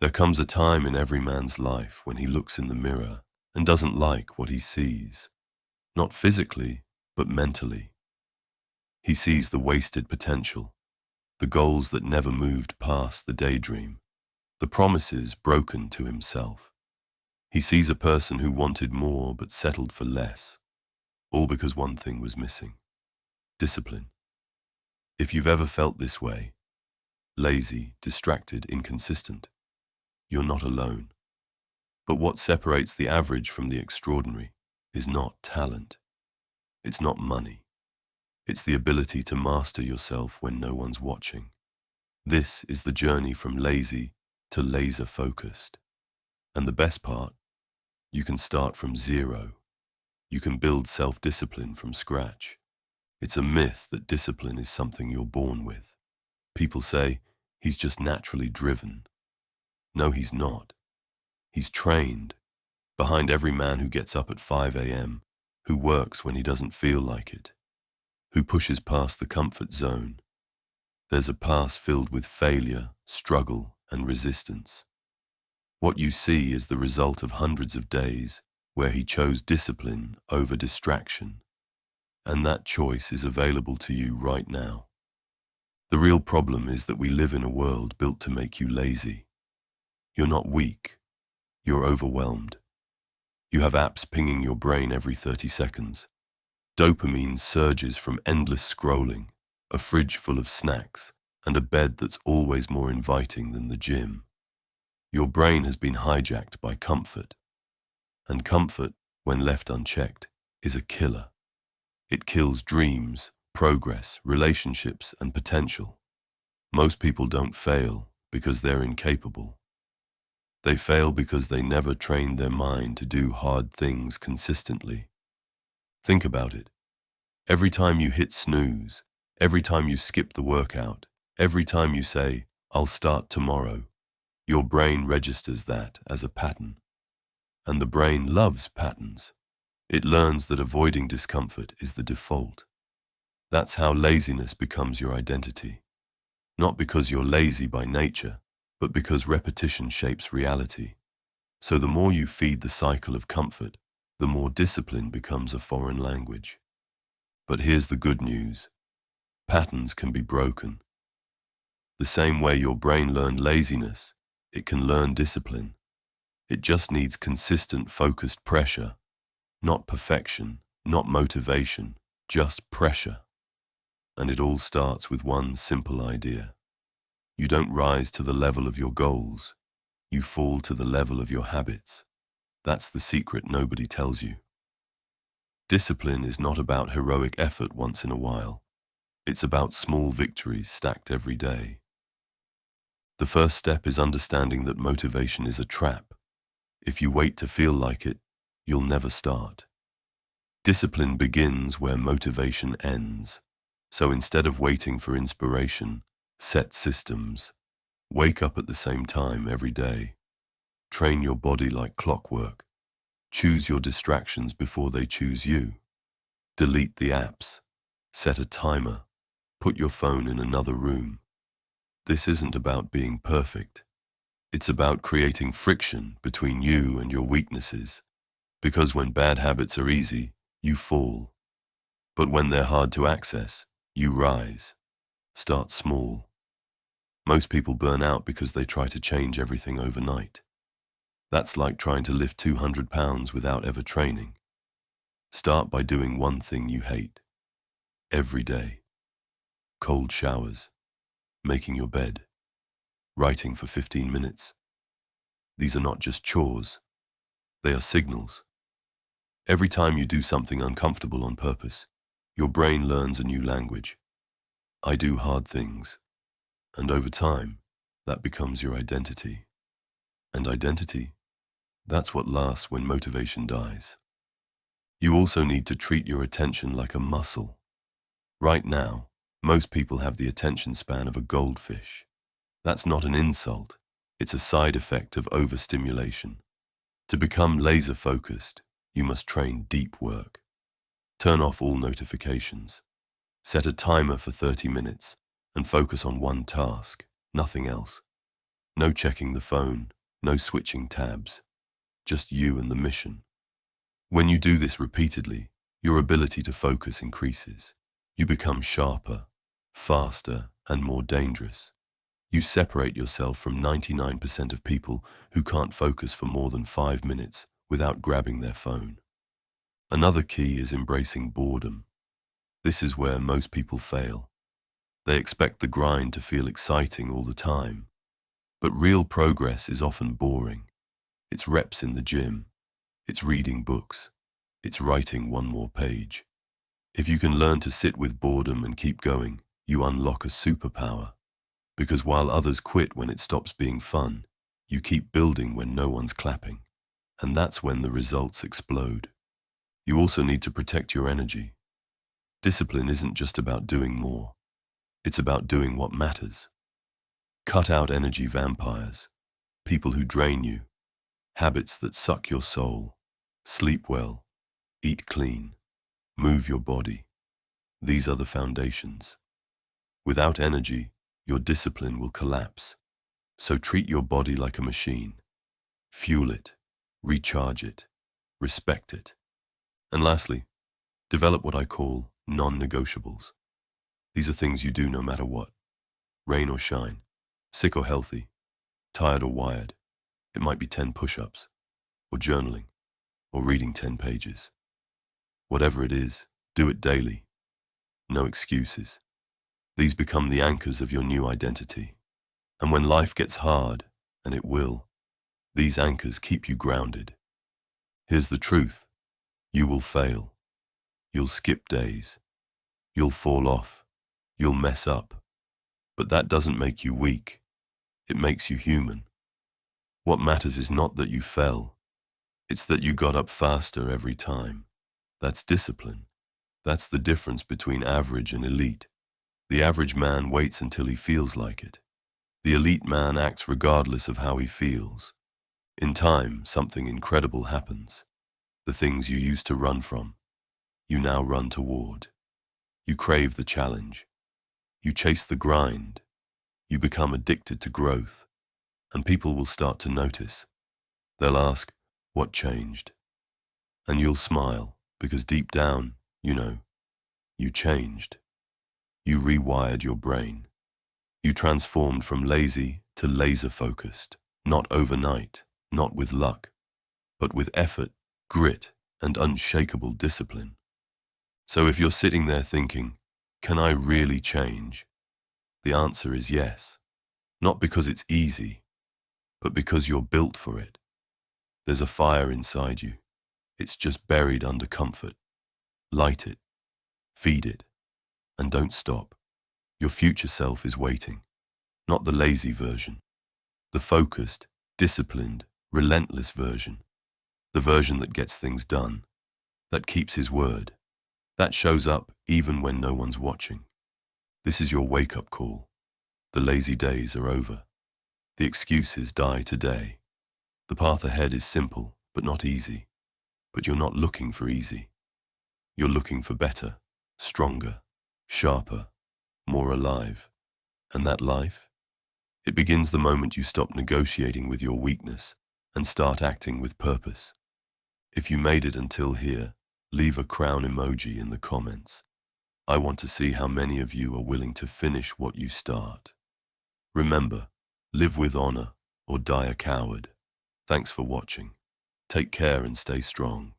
There comes a time in every man's life when he looks in the mirror and doesn't like what he sees, not physically, but mentally. He sees the wasted potential, the goals that never moved past the daydream, the promises broken to himself. He sees a person who wanted more but settled for less, all because one thing was missing: discipline. If you've ever felt this way, lazy, distracted, inconsistent, you're not alone. But what separates the average from the extraordinary is not talent. It's not money. It's the ability to master yourself when no one's watching. This is the journey from lazy to laser-focused. And the best part, you can start from zero. You can build self-discipline from scratch. It's a myth that discipline is something you're born with. People say, he's just naturally driven. No, he's not. He's trained. Behind every man who gets up at 5 a.m., who works when he doesn't feel like it, who pushes past the comfort zone, there's a past filled with failure, struggle, and resistance. What you see is the result of hundreds of days where he chose discipline over distraction, and that choice is available to you right now. The real problem is that we live in a world built to make you lazy. You're not weak, you're overwhelmed. You have apps pinging your brain every 30 seconds. Dopamine surges from endless scrolling, a fridge full of snacks, and a bed that's always more inviting than the gym. Your brain has been hijacked by comfort. And comfort, when left unchecked, is a killer. It kills dreams, progress, relationships, and potential. Most people don't fail because they're incapable. They fail because they never trained their mind to do hard things consistently. Think about it. Every time you hit snooze, every time you skip the workout, every time you say, "I'll start tomorrow," your brain registers that as a pattern. And the brain loves patterns. It learns that avoiding discomfort is the default. That's how laziness becomes your identity. Not because you're lazy by nature, but because repetition shapes reality. So the more you feed the cycle of comfort, the more discipline becomes a foreign language. But here's the good news. Patterns can be broken. The same way your brain learned laziness, it can learn discipline. It just needs consistent, focused pressure. Not perfection, not motivation, just pressure. And it all starts with one simple idea. You don't rise to the level of your goals. You fall to the level of your habits. That's the secret nobody tells you. Discipline is not about heroic effort once in a while. It's about small victories stacked every day. The first step is understanding that motivation is a trap. If you wait to feel like it, you'll never start. Discipline begins where motivation ends. So instead of waiting for inspiration, set systems. Wake up at the same time every day. Train your body like clockwork. Choose your distractions before they choose you. Delete the apps. Set a timer. Put your phone in another room. This isn't about being perfect. It's about creating friction between you and your weaknesses. Because when bad habits are easy, you fall. But when they're hard to access, you rise. Start small. Most people burn out because they try to change everything overnight. That's like trying to lift 200 pounds without ever training. Start by doing one thing you hate. Every day. Cold showers. Making your bed. Writing for 15 minutes. These are not just chores. They are signals. Every time you do something uncomfortable on purpose, your brain learns a new language. I do hard things. And over time, that becomes your identity. And identity, that's what lasts when motivation dies. You also need to treat your attention like a muscle. Right now, most people have the attention span of a goldfish. That's not an insult. It's a side effect of overstimulation. To become laser-focused, you must train deep work. Turn off all notifications. Set a timer for 30 minutes and focus on one task, nothing else. No checking the phone, no switching tabs, just you and the mission. When you do this repeatedly, your ability to focus increases. You become sharper, faster, and more dangerous. You separate yourself from 99% of people who can't focus for more than 5 minutes without grabbing their phone. Another key is embracing boredom. This is where most people fail. They expect the grind to feel exciting all the time. But real progress is often boring. It's reps in the gym. It's reading books. It's writing one more page. If you can learn to sit with boredom and keep going, you unlock a superpower. Because while others quit when it stops being fun, you keep building when no one's clapping. And that's when the results explode. You also need to protect your energy. Discipline isn't just about doing more. It's about doing what matters. Cut out energy vampires, people who drain you, habits that suck your soul. Sleep well, eat clean, move your body. These are the foundations. Without energy, your discipline will collapse. So treat your body like a machine. Fuel it, recharge it, respect it. And lastly, develop what I call non-negotiables. These are things you do no matter what. Rain or shine, sick or healthy, tired or wired. It might be 10 push-ups, or journaling, or reading 10 pages. Whatever it is, do it daily. No excuses. These become the anchors of your new identity. And when life gets hard, and it will, these anchors keep you grounded. Here's the truth. You will fail. You'll skip days. You'll fall off. You'll mess up. But that doesn't make you weak. It makes you human. What matters is not that you fell. It's that you got up faster every time. That's discipline. That's the difference between average and elite. The average man waits until he feels like it. The elite man acts regardless of how he feels. In time, something incredible happens. The things you used to run from, you now run toward. You crave the challenge. You chase the grind. You become addicted to growth. And people will start to notice. They'll ask, what changed? And you'll smile, because deep down, you know, you changed. You rewired your brain. You transformed from lazy to laser-focused, not overnight, not with luck, but with effort, grit, and unshakable discipline. So if you're sitting there thinking, can I really change? The answer is yes. Not because it's easy, but because you're built for it. There's a fire inside you. It's just buried under comfort. Light it, feed it, and don't stop. Your future self is waiting. Not the lazy version. The focused, disciplined, relentless version. The version that gets things done. That keeps his word. That shows up even when no one's watching. This is your wake-up call. The lazy days are over. The excuses die today. The path ahead is simple, but not easy. But you're not looking for easy. You're looking for better, stronger, sharper, more alive. And that life? It begins the moment you stop negotiating with your weakness and start acting with purpose. If you made it until here, leave a crown emoji in the comments. I want to see how many of you are willing to finish what you start. Remember, live with honor or die a coward. Thanks for watching. Take care and stay strong.